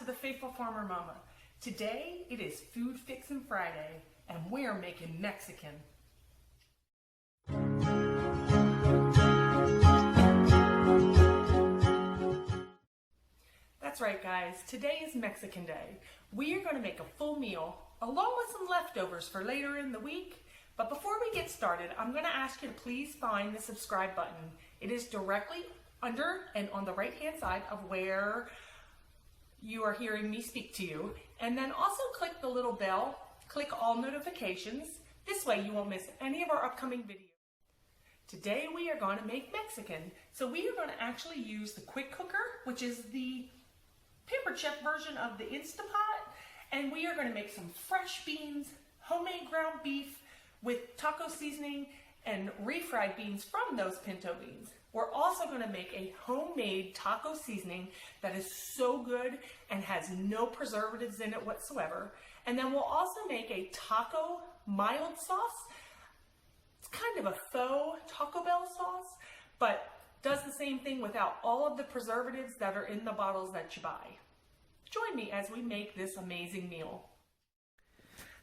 to the Faithful Farmer Mama. Today it is Food Fixin' Friday and we're making Mexican. That's right guys, today is Mexican Day. We are going to make a full meal along with some leftovers for later in the week. But before we get started, I'm going to ask you to please find the subscribe button. It is directly under and on the right hand side of where you are hearing me speak to you. And then also click the little bell, click all notifications. This way you won't miss any of our upcoming videos. Today we are going to make Mexican. So we are going to actually use the quick cooker, which is the Pampered Chef version of the Instapot. And we are going to make some fresh beans, homemade ground beef with taco seasoning and refried beans from those pinto beans. We're also going to make a homemade taco seasoning that is so good and has no preservatives in it whatsoever. And then we'll also make a taco mild sauce. It's kind of a faux Taco Bell sauce, but does the same thing without all of the preservatives that are in the bottles that you buy. Join me as we make this amazing meal.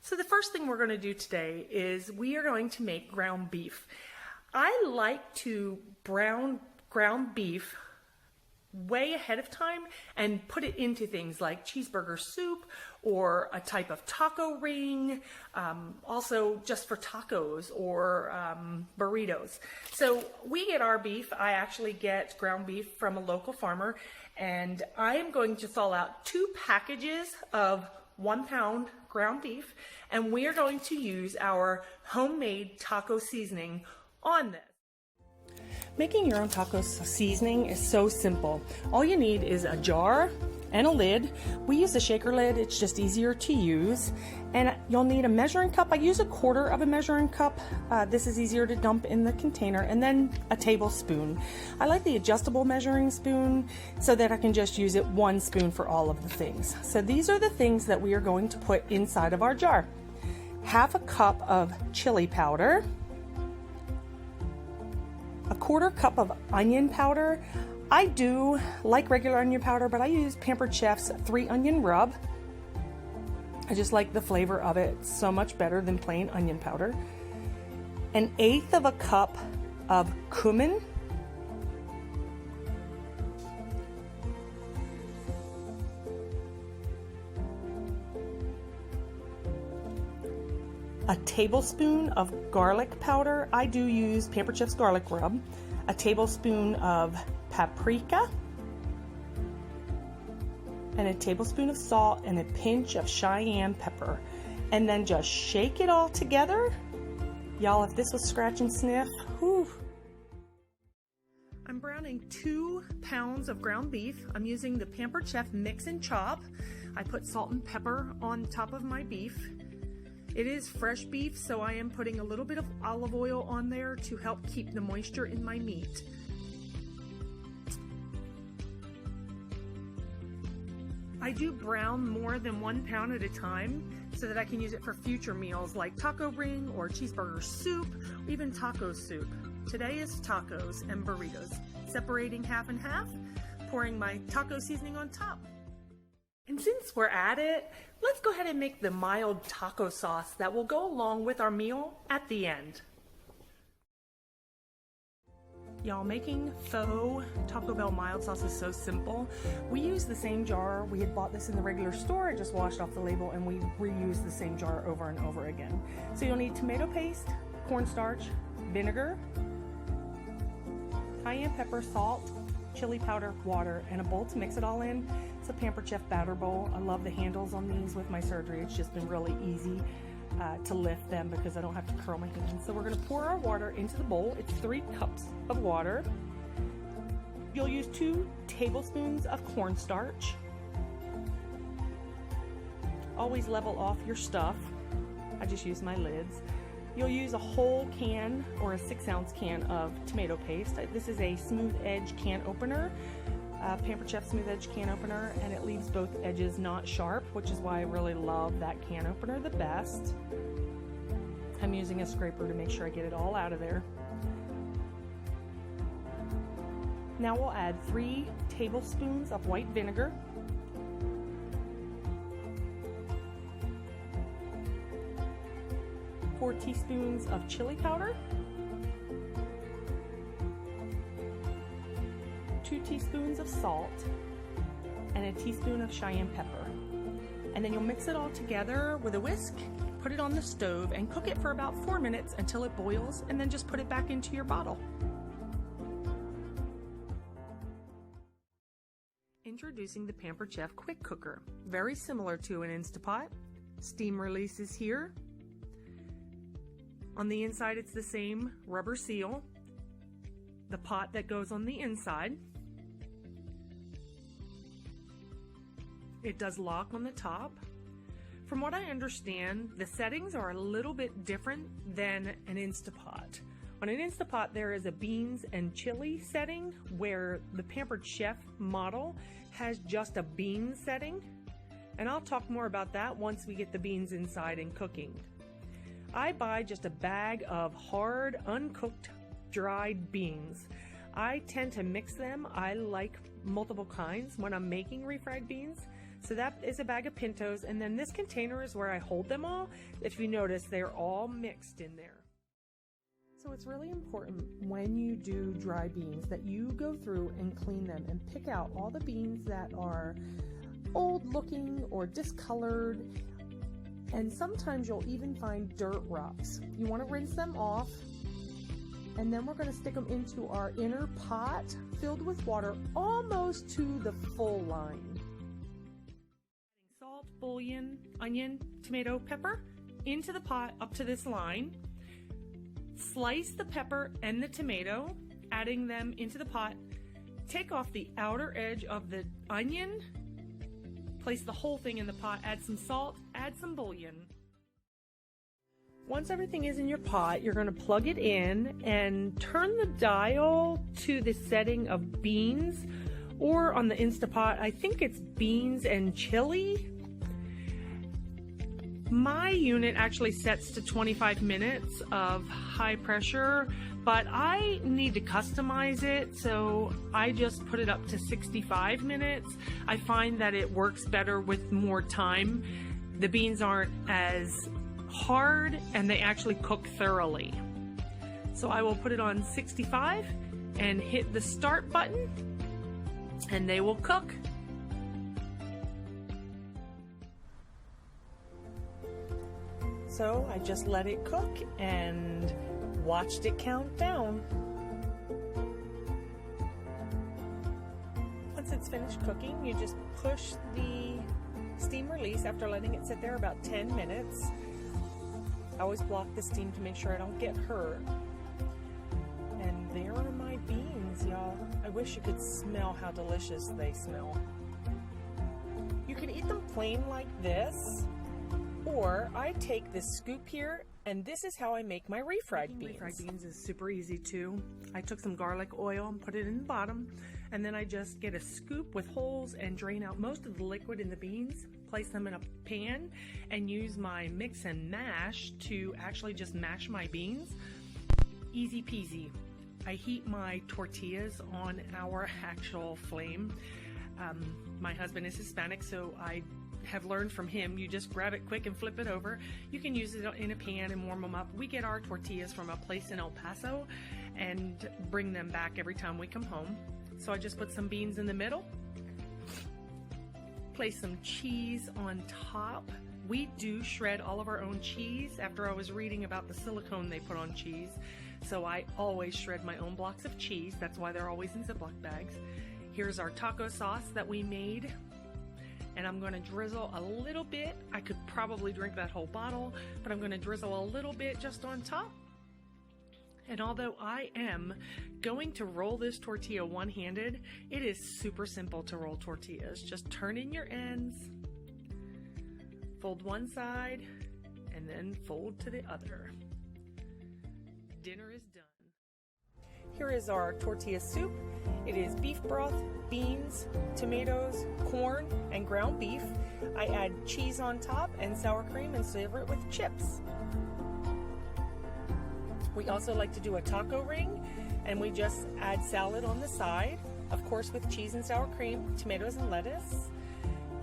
So the first thing we're going to do today is we are going to make ground beef. I like to brown ground beef way ahead of time and put it into things like cheeseburger soup or a type of taco ring, also just for tacos or burritos. So we get our beef. I actually get ground beef from a local farmer, and I am going to thaw out 2 packages of 1 pound ground beef, and we are going to use our homemade taco seasoning on this. Making your own taco seasoning is so simple. All you need is a jar and a lid. We use a shaker lid, it's just easier to use. And you'll need a measuring cup. I use 1/4 of a measuring cup. This is easier to dump in the container. And then a tablespoon. I like the adjustable measuring spoon so that I can just use it 1 spoon for all of the things. So these are the things that we are going to put inside of our jar. 1/2 cup of chili powder, 1/4 cup of onion powder. I do like regular onion powder, but I use Pampered Chef's 3 onion rub. I just like the flavor of it so much better than plain onion powder. 1/8 of a cup of cumin. A tablespoon of garlic powder. I do use Pampered Chef's garlic rub. A tablespoon of paprika. And a tablespoon of salt and a pinch of Cheyenne pepper. And then just shake it all together. Y'all, if this was scratch and sniff, whew. I'm browning 2 pounds of ground beef. I'm using the Pampered Chef Mix and Chop. I put salt and pepper on top of my beef. It is fresh beef, so I am putting a little bit of olive oil on there to help keep the moisture in my meat. I do brown more than 1 pound at a time so that I can use it for future meals like taco ring or cheeseburger soup, or even taco soup. Today is tacos and burritos. Separating 1/2 and 1/2, pouring my taco seasoning on top. And since we're at it, let's go ahead and make the mild taco sauce that will go along with our meal at the end. Y'all, making faux Taco Bell mild sauce is so simple. We use the same jar. We had bought this in the regular store. I just washed off the label and we reuse the same jar over and over again. So you'll need tomato paste, cornstarch, vinegar, cayenne pepper, salt, chili powder, water, and a bowl to mix it all in. It's a Pampered Chef batter bowl. I love the handles on these with my surgery. It's just been really easy to lift them because I don't have to curl my hands. So we're going to pour our water into the bowl. It's 3 cups of water. You'll use 2 tablespoons of cornstarch. Always level off your stuff. I just use my lids. You'll use a whole can or a 6-ounce can of tomato paste. This is a smooth edge can opener, Pampered Chef smooth edge can opener, and it leaves both edges not sharp, which is why I really love that can opener the best. I'm using a scraper to make sure I get it all out of there. Now we'll add 3 tablespoons of white vinegar, 4 teaspoons of chili powder, 2 teaspoons of salt, and a teaspoon of Cheyenne pepper. And then you'll mix it all together with a whisk, put it on the stove, and cook it for about 4 minutes until it boils, and then just put it back into your bottle. Introducing the Pampered Chef Quick Cooker. Very similar to an Instapot. Steam releases here. On the inside it's the same rubber seal. The pot that goes on the inside. It does lock on the top. From what I understand, the settings are a little bit different than an Instapot. On an Instapot, there is a beans and chili setting, where the Pampered Chef model has just a bean setting. And I'll talk more about that once we get the beans inside and cooking. I buy just a bag of hard, uncooked, dried beans. I tend to mix them. I like multiple kinds when I'm making refried beans. So that is a bag of pintos, and then this container is where I hold them all. If you notice, they're all mixed in there. So it's really important when you do dry beans that you go through and clean them and pick out all the beans that are old looking or discolored, and sometimes you'll even find dirt rocks. You want to rinse them off, and then we're going to stick them into our inner pot filled with water almost to the full line. Salt, bouillon, onion, tomato, pepper into the pot up to this line. Slice the pepper and the tomato, adding them into the pot. Take off the outer edge of the onion, place the whole thing in the pot, add some salt, add some bouillon. Once everything is in your pot, you're going to plug it in and turn the dial to the setting of beans, or on the Instapot, I think it's beans and chili. My unit actually sets to 25 minutes of high pressure, but I need to customize it, so I just put it up to 65 minutes. I find that it works better with more time. The beans aren't as hard and they actually cook thoroughly. So I will put it on 65 and hit the start button, and they will cook. So I just let it cook and watched it count down. Once it's finished cooking, you just push the steam release after letting it sit there about 10 minutes. I always block the steam to make sure I don't get hurt. And there are my beans, y'all. I wish you could smell how delicious they smell. You can eat them plain like this, or I take this scoop here, and this is how I make my refried beans. Refried beans is super easy too. I took some garlic oil and put it in the bottom, and then I just get a scoop with holes and drain out most of the liquid in the beans, place them in a pan, and use my mix and mash to actually just mash my beans. Easy peasy. I heat my tortillas on our actual flame. My husband is Hispanic, so I have learned from him, you just grab it quick and flip it over. You can use it in a pan and warm them up. We get our tortillas from a place in El Paso and bring them back every time we come home. So I just put some beans in the middle, place some cheese on top. We do shred all of our own cheese after I was reading about the silicone they put on cheese. So I always shred my own blocks of cheese. That's why they're always in Ziploc bags. Here's our taco sauce that we made. And I'm going to drizzle a little bit. I could probably drink that whole bottle, but I'm going to drizzle a little bit just on top. And although I am going to roll this tortilla one-handed, it is super simple to roll tortillas. Just turn in your ends, fold one side, and then fold to the other. Dinner is done. Here is our tortilla soup. It is beef broth, beans, tomatoes, corn, and ground beef. I add cheese on top and sour cream and serve it with chips. We also like to do a taco ring, and we just add salad on the side, of course with cheese and sour cream, tomatoes and lettuce.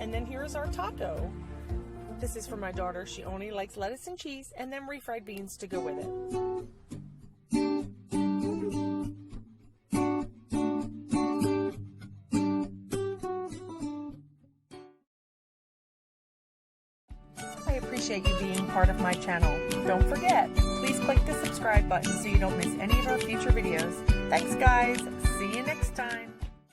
And then here's our taco. This is for my daughter. She only likes lettuce and cheese and then refried beans to go with it. I appreciate you being part of my channel. Don't forget, please click the subscribe button so you don't miss any of our future videos. Thanks guys. See you next time.